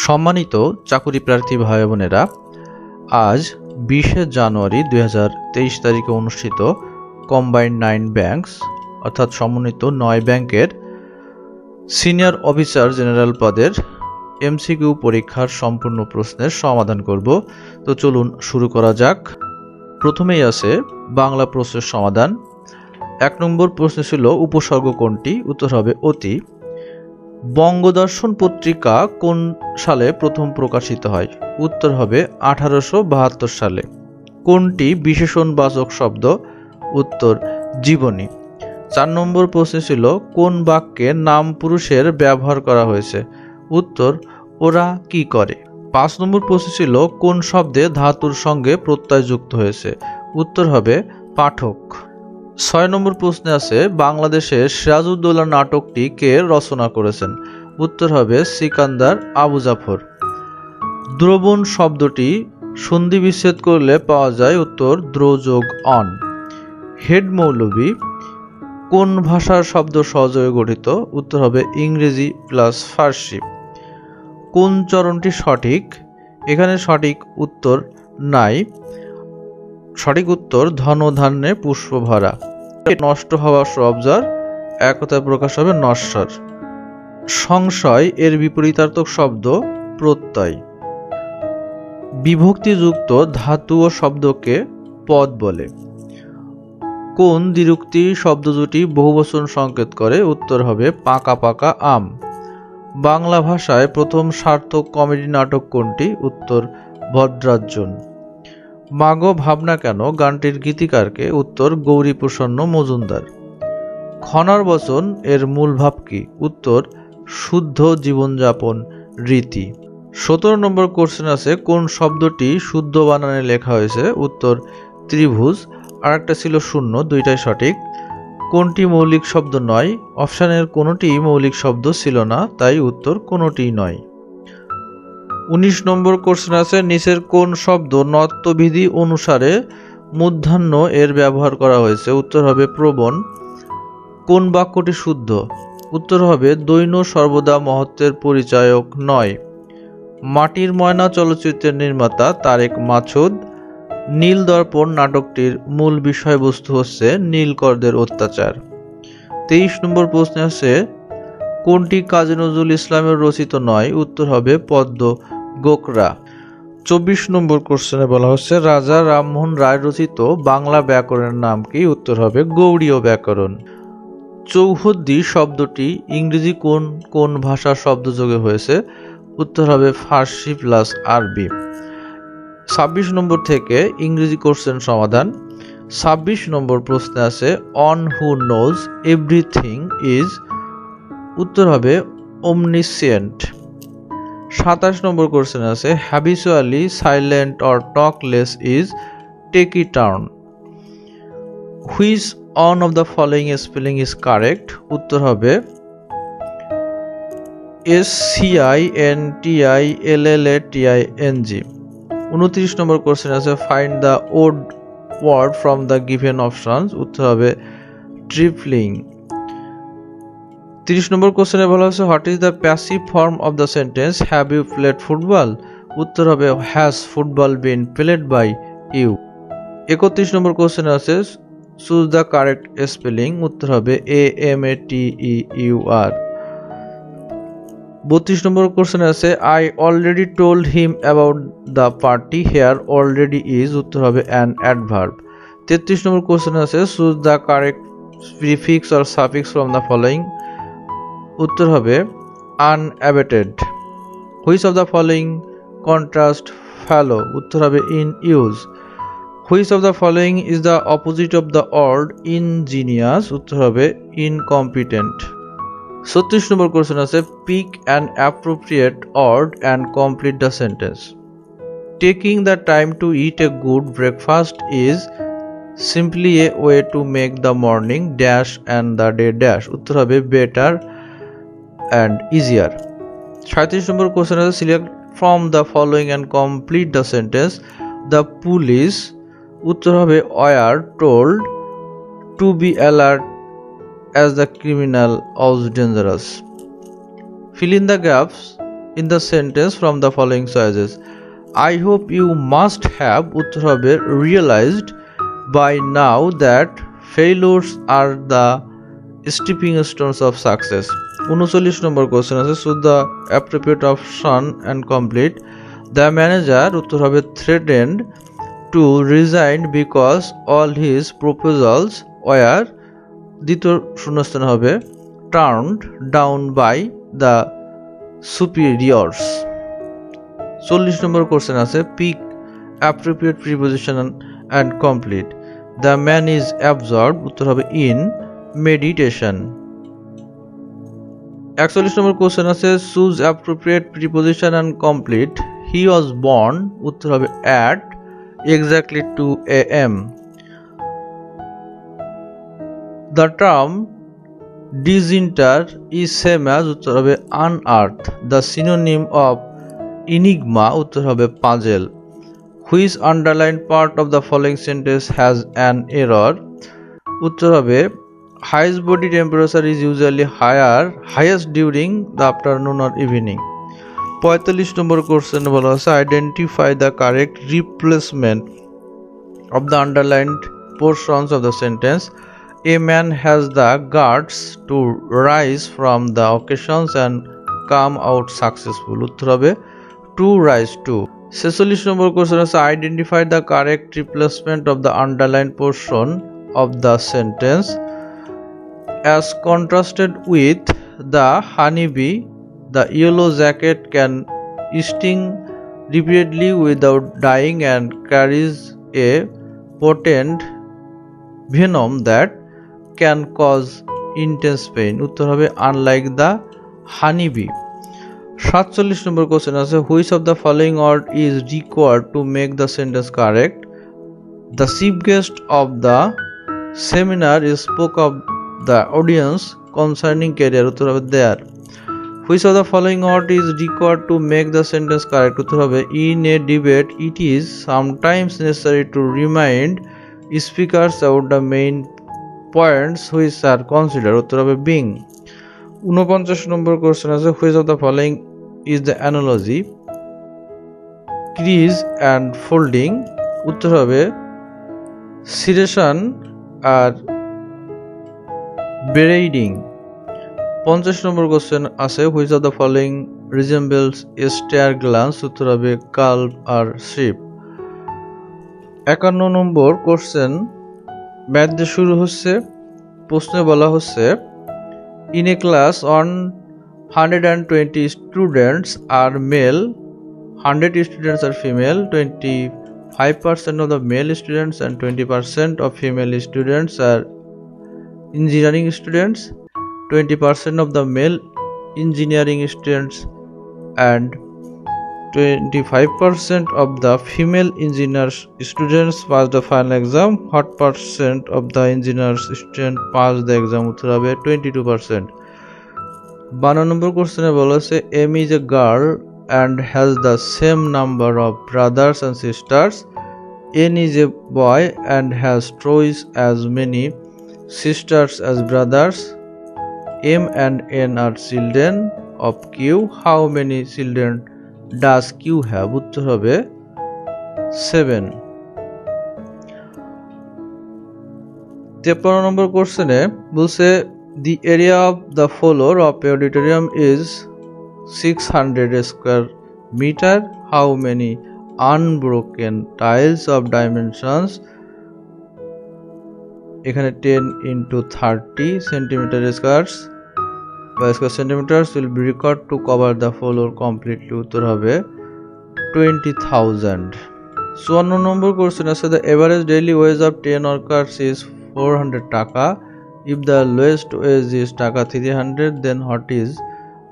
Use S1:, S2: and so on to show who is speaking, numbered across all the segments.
S1: সম্মানিত চাকুরি প্রার্থী ভাই বোনেরা, আজ 20শে জানুয়ারি 2023 তারিখে অনুষ্ঠিত কম্বাইন্ড 9 ব্যাংকস অর্থাৎ সমন্বিত 9 ব্যাংকের সিনিয়র অফিসার জেনারেল পদের MCQ পরীক্ষার সম্পূর্ণ প্রশ্নের সমাধান করব। তো চলুন শুরু করা যাক। প্রথমেই আছে বাংলা প্রশ্নের সমাধান। 1 নম্বর প্রশ্ন ছিল উপসর্গ কোনটি? উত্তর হবে অতি। বঙ্গদর্শন পত্রিকা কোন সালে প্রথম প্রকাশিত হয়? উত্তর হবে 1872 সালে। কোনটি বিশেষণবাচক শব্দ? উত্তর জীবনী। 4 নম্বর প্রশ্ন ছিল কোন বাক্যে নাম পুরুষের ব্যবহার করা হয়েছে? উত্তর ওরা কি করে। 5 নম্বর প্রশ্ন ছিল কোন শব্দে ধাতুর সঙ্গে প্রত্যয় যুক্ত হয়েছে? উত্তর হবে পাঠক। 6 নম্বর প্রশ্নে আছে বাংলাদেশের সিরাজউদ্দৌলা নাটকটি কে রচনা করেছেন? উত্তর হবে সিকান্দার আবু জাফর। দ্রবণ শব্দটি সন্ধি বিচ্ছেদ করলে পাওয়া যায়? উত্তর দ্র যোগ অন। হেড মৌলবী কোন ভাষার শব্দ সহযোগে গঠিত? উত্তর হবে ইংরেজি প্লাস ফার্সি। কোন চরণটি সঠিক? এখানে সঠিক উত্তর নাই। সঠিক উত্তর ধন ধান্যে পুষ্প ভরা। নষ্ট হওয়া সবজার একতায় প্রকাশ হবে নশ্বর। সংশয় এর বিপরীতার্থক শব্দ প্রত্যয়। বিভক্তিযুক্ত ধাতু ও শব্দকে পদ বলে। কোন দ্বিরুক্তি শব্দ দুটি বহুবচন সংকেত করে? উত্তর হবে পাকা পাকা আম। বাংলা ভাষায় প্রথম সার্থক কমেডি নাটক কোনটি? উত্তর ভদ্রার্জুন। মাগো ভাবনা কেন গানটির গীতিকারকে? উত্তর গৌরীপ্রসন্ন মজুমদার। খনার বচন এর মূল ভাব কি? উত্তর শুদ্ধ জীবনযাপন রীতি। 17 নম্বর কোশ্চেন আছে কোন শব্দটি শুদ্ধ বানানে লেখা হয়েছে? উত্তর ত্রিভুজ। আর একটা ছিল শূন্য, দুইটাই সঠিক। কোনটি মৌলিক শব্দ নয়? অপশানের কোনোটি মৌলিক শব্দ ছিল না, তাই উত্তর কোনোটিই নয়। 19 নম্বর কোশ্চেন আছে নিচের কোন শব্দ নত্যবিধি অনুসারে মূর্ধন্য এর ব্যবহার করা হয়েছে? উত্তর হবে প্রবণ। কোন বাক্যটি শুদ্ধ? উত্তর হবে দৈন্য সর্বদা মহত্বের পরিচায়ক নয়। মাটির ময়না চলচ্চিত্রের নির্মাতা তারেক মাসুদ। নীল দর্পণ নাটকটির মূল বিষয়বস্তু হচ্ছে নীলকরদের অত্যাচার। 23 নম্বর প্রশ্ন আছে কোনটি কাজী নজরুল ইসলামের রচিত নয়? উত্তর হবে পদ্ম গোকরা। 24 নম্বর কোশ্চেনে বলা হচ্ছে রাজা রামমোহন রায় রচিত বাংলা ব্যাকরণের নাম কি? উত্তর হবে গৌড়ীয় ব্যাকরণ। চৌহদ্দি শব্দটি ইংরেজি কোন কোন ভাষার শব্দযোগে হয়েছে? উত্তর হবে ফার্সি প্লাস আরবি। 26 নম্বর থেকে ইংরেজি কোশ্চেন সমাধান। 26 নম্বর প্রশ্নে আছে on who knows everything is? উত্তর হবে omniscient। 27 নম্বর কোশ্চেন আছে habitually silent or talkless is taky turn. Which one of the following spelling is correct? উত্তর হবে SCINTILLATING। 29 নম্বর কোশ্চেন আছে find the odd word from the given options. উত্তর হবে tripling. 30 নম্বর কোশ্চেনে বলা হচ্ছে what is the passive form of the sentence have you played football? উত্তর হবে has football been played by you. 31 নম্বর কোশ্চেন আছে চুজ দ্য কারেক্ট স্পেলিং। উত্তর হবে AMATEUR। 32 নম্বর কোশ্চেন আছে I already told him about the party here already is? উত্তর হবে অ্যান অ্যাডভার্ব। 33 নম্বর কোশ্চেন আছে choose the correct prefix or suffix from the following. উত্তর হবে unabated। Which of the following contrast fallow? উত্তর হবে in use. Which of the following is the opposite of the word ingenious? উত্তর হবে incompetent. 36 নম্বর question আছে pick an appropriate word and complete the sentence. Taking the time to eat a good breakfast is simply a way to make the morning dash and the day dash. উত্তর হবে better and easier। 37 number question আছে select from the following and complete the sentence the police। উত্তর হবে were told to be alert as the criminal was dangerous। Fill in the gaps in the sentence from the following choices. I hope you must have উত্তর হবে realized by now that failures are the stepping stones of success. 39 number question আছে choose the appropriate option and complete. The manager উত্তর হবে threatened to resign because all his proposals were দ্বিতীয় শূন্যস্থান হবে turned down by the superiors. 40 number question আছে pick appropriate preposition and complete. The man is absorbed উত্তর হবে in meditation. 41 number question আছে choose appropriate preposition and complete. He was born উত্তর হবে at exactly 2 AM. The term disinter is same as উত্তর হবে unearth. The synonym of enigma উত্তর হবে puzzle. Which underlined part of the following sentence has an error? উত্তর হবে highest body temperature is usually highest during the afternoon or evening. 45 number question বলা আছে identify the correct replacement of the underlined portions of the sentence. A man has the guts to rise from the occasions and come out successful. উত্তর হবে to rise to. 46 number question আছে identify the correct replacement of the underlined portion of the sentence. As contrasted with the honeybee, the yellow jacket can sting repeatedly without dying and carries a potent venom that can cause intense pain. উত্তর হবে unlike the honeybee. 47 number question আছে which of the following word is required to make the sentence correct? The chief guest of the seminar spoke of the audience concerning career. উত্তর হবে there. Which of the following word is required to make the sentence correct? উত্তর হবে in a debate it is sometimes necessary to remind speakers about the main points which are considered. উত্তর হবে being. 49 নম্বর question আছে which of the following is the analogy? Crease and folding. উত্তর হবে serration আর braiding. 50 নম্বর question আছে which of the following resembles a stair glance? উত্তর হবে calf আর sheep. 51 নম্বর question math দিয়ে শুরু হচ্ছে। প্রশ্নে বলা হচ্ছে in a class on 120 students are male, 100 students are female, 25% of the male students and 20% of female students are engineering students, 20% of the male engineering students and 25% of the female engineers students pass the final exam. What percent of the engineers students pass the exam? উত্তর হবে 22%. 52 নম্বর কোশ্চেনে বলা আছে M is a girl and has the same number of brothers and sisters. N is a boy and has twice as many sisters as brothers. M and N are children of Q. How many children does Q have? উত্তর হবে 7. 53 নম্বর কোশ্চেনে বলছে the area of the floor of auditorium is 600 square meter. How many unbroken tiles of dimensions? এখানে 10 into 30 centimeter squares by square centimeters will be required to cover the floor completely. উত্তর হবে 20,000. 54 নম্বর question আছে the average daily wage of 10 workers is 400 টাকা. If the lowest wage is টাকা 300, then what is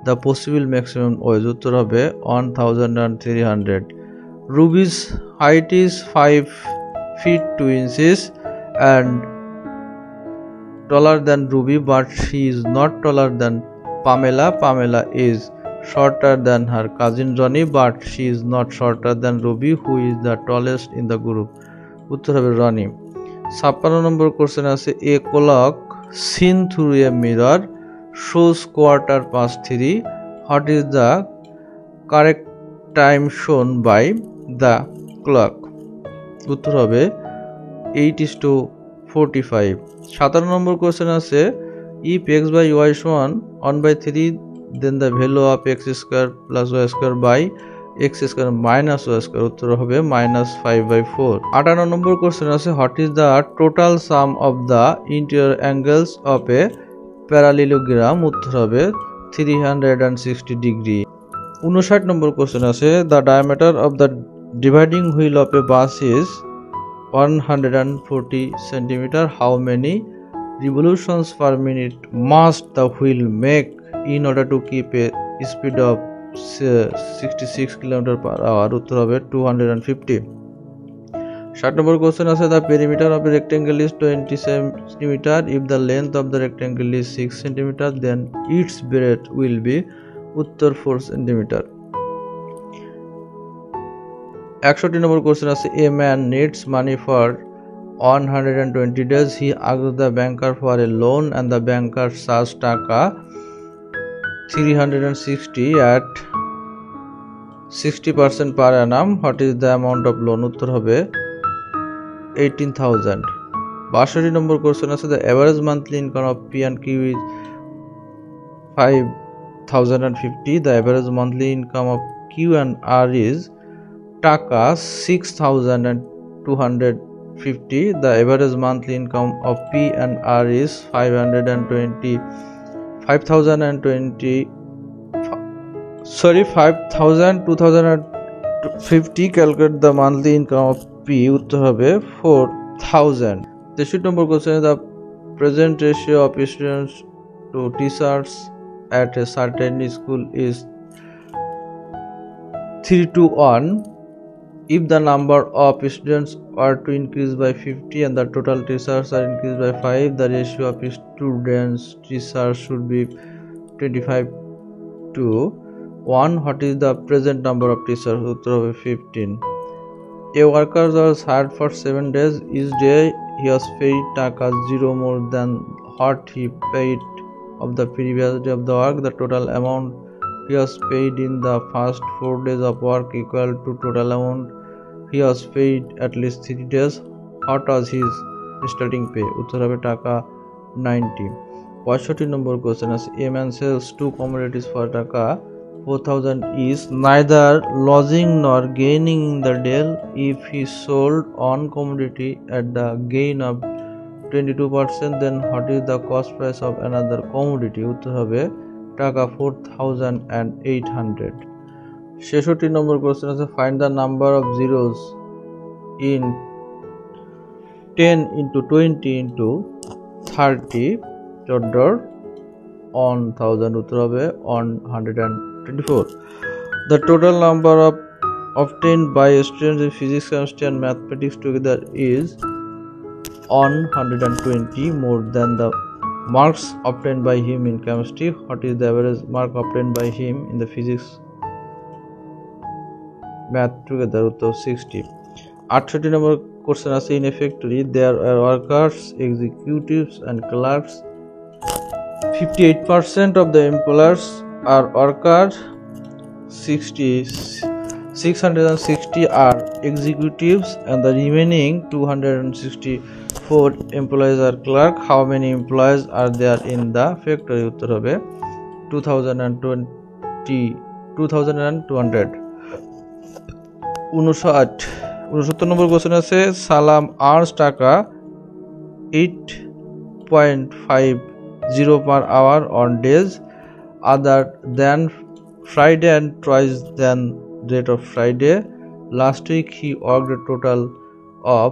S1: the possible maximum wage? উত্তর হবে 1,300. Ruby's height is 5 feet 2 inches and taller than Ruby, but she is not taller than Pamela. Pamela is shorter than her cousin Ronnie, but she is not shorter than Ruby, who is the tallest in the group. উত্তর হবে Ronnie. 56 নম্বর question আছে a clock seen through a mirror shows 3:15. What is the correct time shown by the clock? উত্তর হবে 8:45। 17 নম্বর question আছে if x by y সমান 1/3 then the value of x square plus y square by x square minus y square? উত্তর হবে -5/4। 58 নম্বর question আছে what is the total sum of the interior angles of a parallelogram? উত্তর হবে 360 degree. 59 নম্বর question আছে the diameter of the dividing wheel of a bus is 140 cm. How many revolutions per minute must the wheel make in order to keep a speed of 66 km/h? উত্তর হবে 250। 60 নম্বর question আছে the perimeter of a rectangle is 20 cm. If the length of the rectangle is 6 cm, then its breadth will be? উত্তর 4 cm। 61 নম্বর question আছে a man needs money for 120 days. He asks the banker for a loan and the banker charges টাকা 360 at 60% per annum. What is the amount of loan? উত্তর হবে 18,000। 62 নম্বর question আছে the average monthly income of P and Q is 5,050. The average monthly income of Q and R is টাকা 6,250. The average monthly income of P and R is 5,250. Calculate the monthly income of P. উত্তর হবে 4,000। 63 নম্বর question the present ratio of students to teachers at a certain school is 3:1. If the number of students are to increase by 50 and the total teachers are increased by 5, the ratio of students teachers should be 25:1. What is the present number of teachers? Uttar hobe 15. A worker was hired for 7 days. Each day he was paid taka 0 more than what he paid of the previous day of the work. The total amount he was paid in the first 4 days of work equal to total amount he was paid at least 3 days. What was his starting pay? Uttar hobe taka 90। 65 number question আছে a man sells 2 commodities for taka 4,000 is neither losing nor gaining in the deal. If he sold one commodity at the gain of 22%, then what is the cost price of another commodity? Uttar hobe taka 4,800। 66 number question আছে find the number of zeros in 10 into 20 into 30 1000. উত্তর হবে 124। The total number of obtained by students in physics, chemistry and mathematics together is 120 more than the marks obtained by him in chemistry. What is the average mark obtained by him in the physics, math together? উত্তর 60। 68 নম্বর question আছে in a factory there are workers, executives and clerks. 58% of the employees are workers, 660 are executives and the remaining 264 employees are clerk. How many employees are there in the factory? Uttar hobe 2,200। 69 number question আছে সালাম earns টাকা 8.50 per hour on days other than Friday and twice than rate of Friday. Last week he worked a total of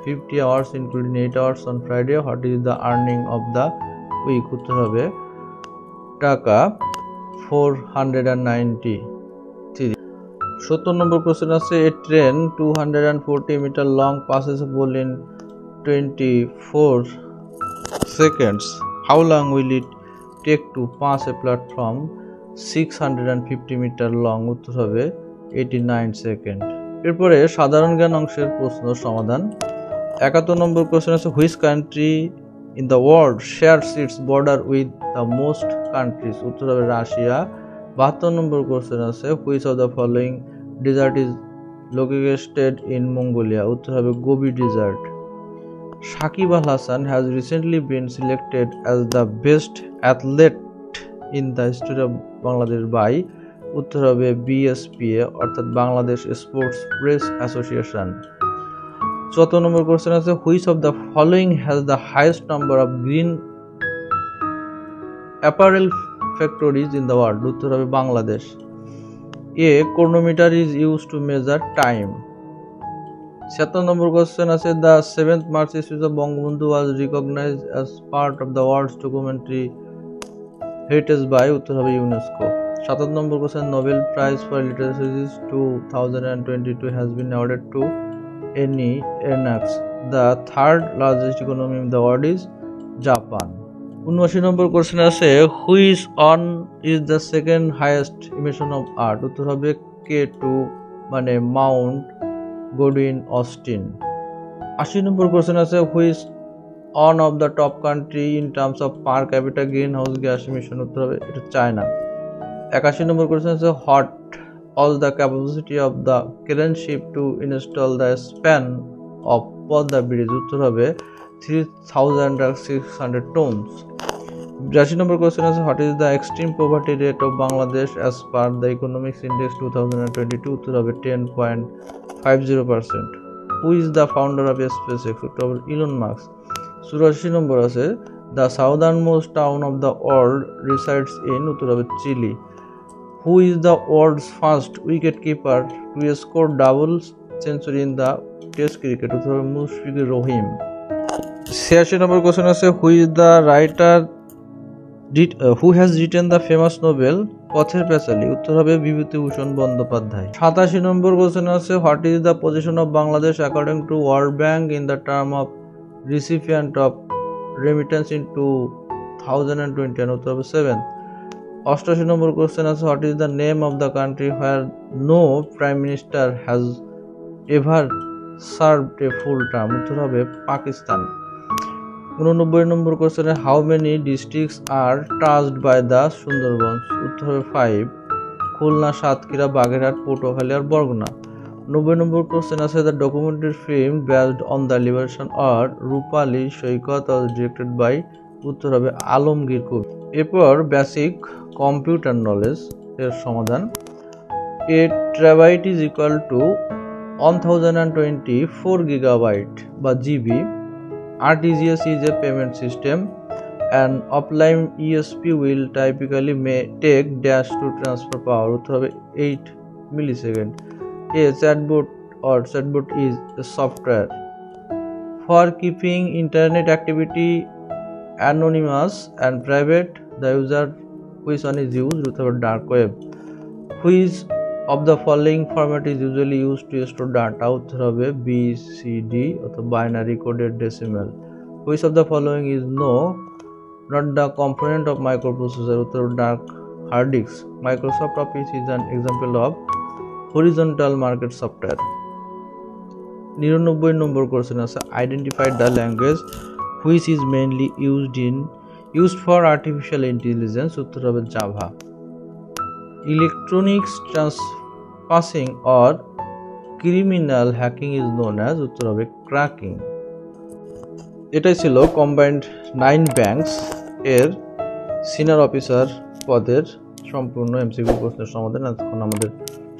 S1: 50 hours including 8 hours on Friday. What is the earning of the week? Uttar hobe টাকা 490। 70 নম্বর question আছে a train 240 meter long passes a ball in 24 seconds. How long will it take to pass a platform 650 meter long? উত্তর হবে 89 second. এরপরে সাধারণ জ্ঞান অংশের প্রশ্ন সমাধান। 71 নম্বর কোশ্চেন আছে which country in the world shares its border with the most countries? উত্তর হবে রাশিয়া। 72 নম্বর কোশ্চেন আছে which of the following desert is located in Mongolia, উত্তর হবে Gobi desert. Shakib Al Hasan has recently been selected as the best athlete in the history of Bangladesh by, উত্তর হবে BSPA অর্থাৎ Bangladesh sports press association. 74 নম্বর কোশ্চেন আছে which of the following has the highest number of green apparel factories in the world, উত্তর হবে Bangladesh. A chronometer is used to measure time. 76 number question আছে the 7th March issue of Bangabandhu was recognized as part of the world's documentary heritage by, উত্তর হবে UNESCO. 77 number question Nobel prize for literature 2022 has been awarded to any next. The third largest economy in the world is Japan. 79 নম্বর question আছে which one is the second highest emission of art, উত্তর হবে K2 মানে mount Godwin Austen. 80 নম্বর question আছে which one of the top country in terms of per capita green house gas emission, উত্তর হবে এটা চায়না। 81 নম্বর কোশ্চেন আছে what was the capacity of the crane ship to install the span of Podda bridge, উত্তর হবে 3600 tons। 82 নম্বর question আছে what is the extreme poverty rate of Bangladesh as per the economics index 2022, উত্তর হবে 10.50%। Who is the founder of SpaceX, উত্তর হবে Elon Musk. 84 নম্বর আছে the southernmost town of the world resides in, উত্তর হবে Chile. Who is the world's first wicket-keeper to score double century in the Test cricket, উত্তর হবে মুশফিকুর রহিম। 86 নম্বর question আছে who is the writer who has written the famous novel Pather Panchali, উত্তর হবে বিভূতিভূষণ বন্দ্যোপাধ্যায়। 87 নম্বর question আছে what is the position of Bangladesh according to World Bank in the term of recipient of remittance in 2020, উত্তর হবে 7th। 88 নম্বর question আছে what is the name of the country where no prime minister has ever served a full term, উত্তর হবে পাকিস্তান। 89 নম্বর কোশ্চেনে how many districts are touched by the Sundarbans, উত্তর হবে 5 খুলনা, সাতক্ষীরা, বাগেরহাট, পটুয়াখালী আর বরগুনা। 90 নম্বর কোশ্চেন আছে the documentary film based on the liberation আর Rupali Saikat was directed by, উত্তর হবে আলমগীর কবির। এরপর বেসিক কম্পিউটার নলেজ এর সমাধান। A terabyte is equal to 1024 gigabyte বা GB. RTGS is a payment system. An offline ESP will typically may take dash to transfer power, উত্তর হবে 8 millisecond. A chatbot or chatbot is a software for keeping internet activity anonymous and private. The user which one is used, উত্তর হবে dark web. Which of the following format is usually used to store data, উত্তর হবে BCD অথবা binary coded decimal. Which of the following is not the component of microprocessor, উত্তর হবে dark hard disk. Microsoft Office is an example of horizontal market software. 99 number question আছে identify the language which is mainly used for artificial intelligence, উত্তর হবে Java. Electronics trespassing or criminal hacking is known as, উত্তর হবে cracking. এটাই ছিল combined 9 banks এর senior officer পদের সম্পূর্ণ MCQ প্রশ্নের সমাধান। এখন আমাদের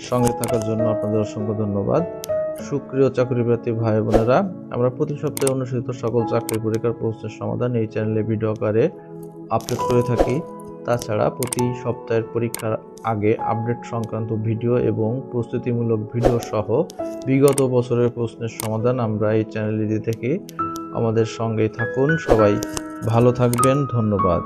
S1: সঙ্গে থাকার জন্য আপনাদের অসংখ্য ধন্যবাদ। সুপ্রিয় চাকরিপ্রার্থী ভাই বোনেরা, আমরা প্রতি সপ্তাহে অনুষ্ঠিত সকল চাকরি পরীক্ষার প্রশ্নের সমাধান এই চ্যানেলে ভিডিও আকারে আপলোড করে থাকি। তাছাড়া প্রতি সপ্তাহের পরীক্ষার আগে আপডেট সংক্রান্ত ভিডিও এবং প্রস্তুতিমূলক ভিডিও সহ বিগত বছরের প্রশ্নের সমাধান আমরা এই চ্যানেলে দিয়ে থাকি। আমাদের সঙ্গেই থাকুন, সবাই ভালো থাকবেন, ধন্যবাদ।